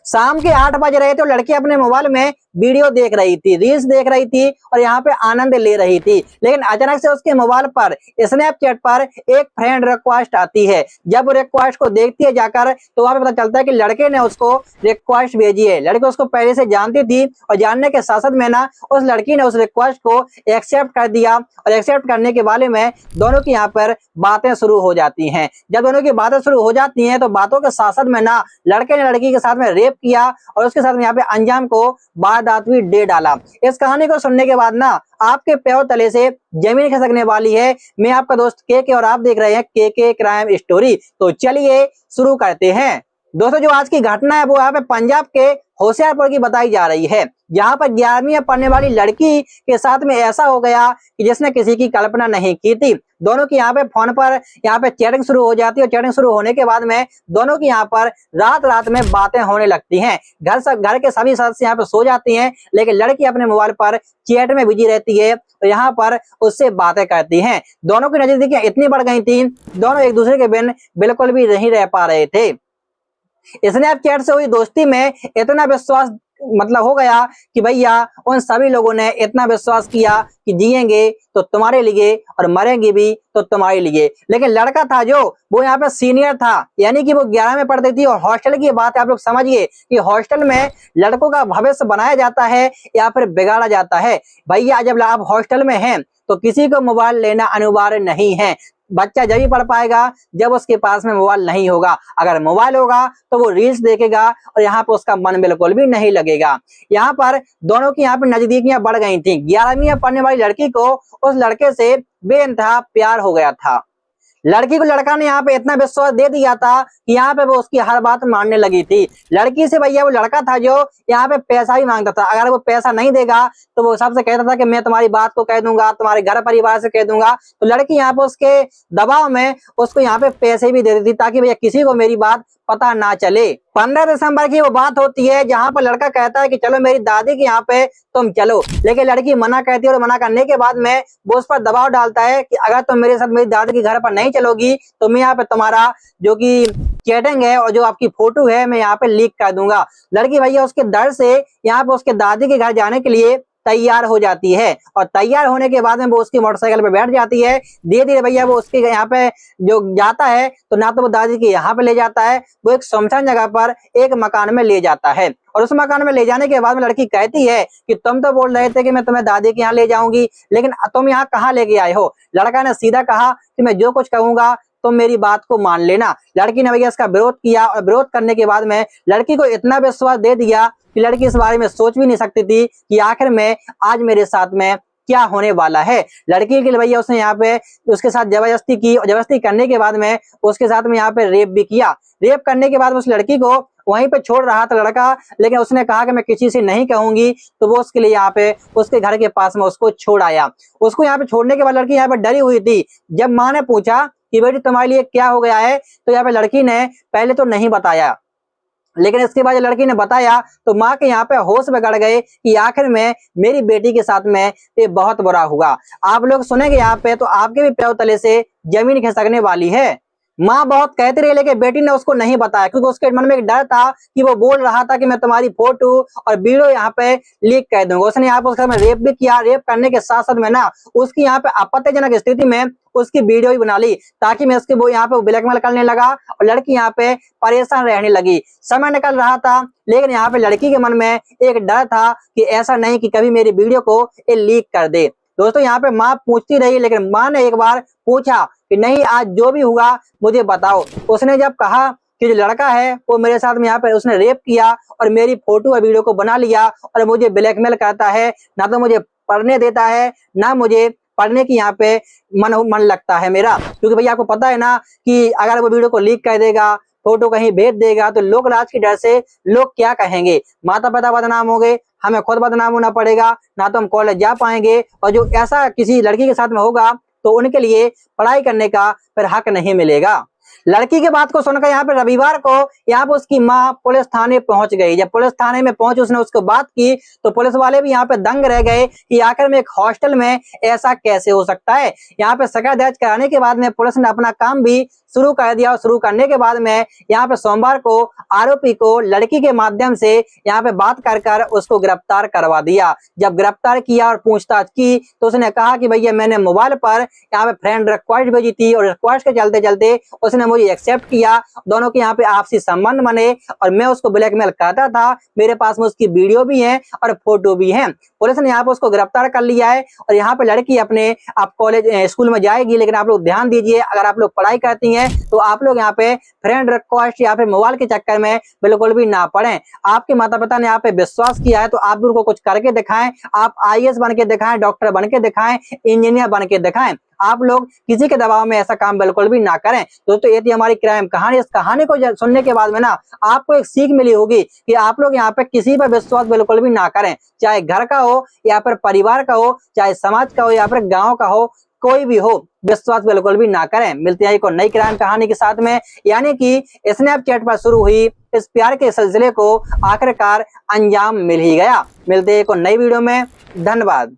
शाम के 8 बज रहे थे और लड़की अपने मोबाइल में वीडियो देख रही थी, रील्स देख रही थी और यहाँ पे आनंद ले रही थी। लेकिन अचानक से उसके मोबाइल पर स्नैपचैट पर एक फ्रेंड रिक्वेस्ट आती है। जब वो रिक्वेस्ट को देखती है जाकर तो वहां पे पता चलता है कि लड़के ने उसको रिक्वेस्ट भेजी है। लड़की उसको पहले से जानती थी और जानने के साथ साथ में ना उस लड़की ने उस रिक्वेस्ट को एक्सेप्ट कर दिया और एक्सेप्ट करने के बारे में दोनों की यहाँ पर बातें शुरू हो जाती हैं। जब दोनों की बातें शुरू हो जाती हैं तो बातों के साथ साथ में ना लड़के ने लड़की के साथ में रेप किया और उसके साथ में यहाँ पे अंजाम को वारदात भी दे डाला। इस कहानी को सुनने के बाद ना आपके पैरों तले से जमीन खिसकने वाली है। मैं आपका दोस्त के और आप देख रहे हैं के क्राइम स्टोरी। तो चलिए शुरू करते हैं। दोस्तों जो आज की घटना है वो यहाँ पे पंजाब के होशियारपुर की बताई जा रही है, जहां पर 11वीं में पढ़ने वाली लड़की के साथ में ऐसा हो गया कि जिसने किसी की कल्पना नहीं की थी। दोनों की यहाँ पे फोन पर यहाँ पे चैटिंग शुरू हो जाती है और चैटिंग शुरू होने के बाद में दोनों की यहाँ पर रात रात में बातें होने लगती हैं। घर के सभी सदस्य यहाँ पे सो जाती हैं, लेकिन लड़की अपने मोबाइल पर चैट में बिजी रहती है और यहाँ पर उससे बातें करती हैं। दोनों की नजदीकियां इतनी बढ़ गई थी, दोनों एक दूसरे के बिन बिल्कुल भी नहीं रह पा रहे थे। स्नैपचैट से हुई दोस्ती में इतना विश्वास मतलब हो गया कि भैया उन सभी लोगों ने इतना विश्वास किया कि जिएंगे तो तुम्हारे लिए और मरेंगे भी तो तुम्हारे लिए। लेकिन लड़का था जो वो यहाँ पे सीनियर था, यानी कि वो 11 में पढ़ती थी। और हॉस्टल की बात आप लोग समझिए कि हॉस्टल में लड़कों का भविष्य बनाया जाता है या फिर बिगाड़ा जाता है। भैया जब आप हॉस्टल में हैं तो किसी को मोबाइल लेना अनिवार्य नहीं है। बच्चा जब ही पढ़ पाएगा जब उसके पास में मोबाइल नहीं होगा। अगर मोबाइल होगा तो वो रील्स देखेगा और यहाँ पर उसका मन बिल्कुल भी नहीं लगेगा। यहाँ पर दोनों की यहाँ पर नजदीकियां बढ़ गई थी। 11वीं में पढ़ने वाली लड़की को उस लड़के से बेइंतहा प्यार हो गया था। लड़की को लड़का ने यहाँ पे इतना विश्वास दे दिया था कि यहाँ पे वो उसकी हर बात मानने लगी थी। लड़की से भैया वो लड़का था जो यहाँ पे पैसा भी मांगता था। अगर वो पैसा नहीं देगा तो वो सबसे कहता था कि मैं तुम्हारी बात को कह दूंगा, तुम्हारे घर परिवार से कह दूंगा। तो लड़की यहाँ पे उसके दबाव में उसको यहाँ पे पैसे भी दे देती ताकि भैया किसी को मेरी बात पता ना चले। 15 दिसंबर की वो बात होती है जहां पर लड़का कहता है कि चलो मेरी दादी के यहाँ पे तुम चलो, लेकिन लड़की मना कहती है और मना करने के बाद में वो उस पर दबाव डालता है कि अगर तुम मेरे साथ मेरी दादी के घर पर नहीं चलोगी तो मैं यहाँ पे तुम्हारा जो कि चैटिंग है और जो आपकी फोटो है मैं यहाँ पे लीक कर दूंगा। लड़की भैया उसके डर से यहाँ पे उसके दादी के घर जाने के लिए तैयार हो जाती है और तैयार होने के बाद में वो उसकी मोटरसाइकिल पे बैठ जाती है। धीरे धीरे भैया वो उसके यहाँ पे जो जाता है तो ना तो वो दादी के यहाँ पे ले जाता है, वो एक सुनसान जगह पर एक मकान में ले जाता है। और उस मकान में ले जाने के बाद में लड़की कहती है कि तुम तो बोल रहे थे कि मैं तुम्हें दादी के यहाँ ले जाऊंगी, लेकिन तुम यहाँ कहाँ लेके आए हो। लड़का ने सीधा कहा कि मैं जो कुछ कहूंगा तुम मेरी बात को मान लेना। लड़की ने भैया इसका विरोध किया और विरोध करने के बाद में लड़की को इतना विश्वास दे दिया कि लड़की इस बारे में सोच भी नहीं सकती थी कि आखिर में आज मेरे साथ में क्या होने वाला है। लड़की के लिए भैया उसने यहाँ पे उसके साथ जबरदस्ती की और जबरदस्ती करने के बाद में उसके साथ में यहाँ पे रेप भी किया। रेप करने के बाद उस लड़की को वहीं पे छोड़ रहा था लड़का, लेकिन उसने कहा कि मैं किसी से नहीं कहूंगी, तो वो उसके लिए यहाँ पे उसके घर के पास में उसको छोड़ आया। उसको यहाँ पे छोड़ने के बाद लड़की यहाँ पे डरी हुई थी। जब माँ ने पूछा कि बेटी तुम्हारे लिए क्या हो गया है तो यहाँ पे लड़की ने पहले तो नहीं बताया, लेकिन इसके बाद लड़की ने बताया तो माँ के यहाँ पे होश बिगड़ गए कि आखिर में मेरी बेटी के साथ में ये बहुत बुरा हुआ। आप लोग सुनेंगे यहाँ पे तो आपके भी पैरों तले से जमीन खिसकने वाली है। माँ बहुत कहती रही लेकिन बेटी ने उसको नहीं बताया, क्योंकि उसके मन में एक डर था कि वो बोल रहा था कि मैं तुम्हारी फोटो और वीडियो यहाँ पे लीक कर दूंगा। उसने यहाँ पे उसके में रेप भी किया। रेप करने के साथ साथ में ना उसकी यहाँ पे आपत्तिजनक स्थिति में उसकी वीडियो भी बना ली ताकि मैं उसके वो यहाँ पे ब्लैकमेल करने लगा और लड़की यहाँ पे परेशान रहने लगी। समय निकल रहा था लेकिन यहाँ पे लड़की के मन में एक डर था कि ऐसा नहीं कि कभी मेरी वीडियो को ये लीक कर दे। दोस्तों यहाँ पे माँ पूछती रही लेकिन माँ ने एक बार पूछा कि नहीं आज जो भी हुआ मुझे बताओ। उसने जब कहा कि जो लड़का है वो मेरे साथ में यहाँ पे उसने रेप किया और मेरी फोटो और वीडियो को बना लिया और मुझे ब्लैकमेल करता है, ना तो मुझे पढ़ने देता है ना मुझे पढ़ने की यहाँ पे मन लगता है मेरा, क्योंकि भैया आपको पता है ना कि अगर वो वीडियो को लीक कर देगा, फोटो कहीं भेज देगा तो लोग राज के डर से लोग क्या कहेंगे, माता पिता बदनाम हो गए, हमें खुद बदनाम होना पड़ेगा, ना तो हम कॉलेज जा पाएंगे और जो ऐसा किसी लड़की के साथ में होगा तो उनके लिए पढ़ाई करने का फिर हक नहीं मिलेगा। लड़की की बात को सुनकर यहाँ पे रविवार को यहाँ पे उसकी माँ पुलिस थाने पहुंच गई। जब पुलिस थाने में पहुंच उसने उसको बात की तो पुलिस वाले भी यहाँ पे दंग रह गए कि आखिर में एक हॉस्टल में ऐसा कैसे हो सकता है। यहाँ पे शिकायत दर्ज कराने के बाद में पुलिस ने अपना काम भी शुरू कर दिया और शुरू करने के बाद में यहाँ पे सोमवार को आरोपी को लड़की के माध्यम से यहाँ पे बात कर उसको गिरफ्तार करवा दिया। जब गिरफ्तार किया और पूछताछ की तो उसने कहा कि भैया मैंने मोबाइल पर यहाँ पे फ्रेंड रिक्वेस्ट भेजी थी और रिक्वेस्ट के चलते चलते उसने मुझे एक्सेप्ट किया। दोनों के यहाँ पे आपसी संबंध बने और मैं उसको ब्लैकमेल करता था। मेरे पास में उसकी वीडियो भी है और फोटो भी है। पुलिस ने यहाँ पे उसको गिरफ्तार कर लिया है और यहाँ पे लड़की अपने आप कॉलेज स्कूल में जाएगी। लेकिन आप लोग ध्यान दीजिए, अगर आप लोग पढ़ाई करती हैं तो आप लोग यहाँ पे फ्रेंड रिक्वेस्ट या फिर मोबाइल के चक्कर में बिल्कुल भी ना पड़ें। आपके माता पिता ने यहाँ पे विश्वास किया है तो आप भी उनको कुछ करके दिखाएं। आप आईएएस बन के दिखाएं, डॉक्टर बन के दिखाएं, इंजीनियर बन के दिखाएं। आप लोग किसी के दबाव में ऐसा काम बिल्कुल भी ना करें। दोस्तों ये थी हमारी क्राइम कहानी। इस कहानी को सुनने के बाद में ना आपको एक सीख मिली होगी कि आप लोग यहाँ पे किसी पर विश्वास बिल्कुल भी ना करें, चाहे घर का हो या फिर परिवार का हो, चाहे समाज का हो या फिर गाँव का हो, कोई भी हो, विश्वास बिल्कुल भी ना करें। मिलते हैं एक और नई क्राइम कहानी के साथ में, यानी कि स्नैपचैट पर शुरू हुई इस प्यार के सिलसिले को आखिरकार अंजाम मिल ही गया। मिलते हैं एक और नई वीडियो में। धन्यवाद।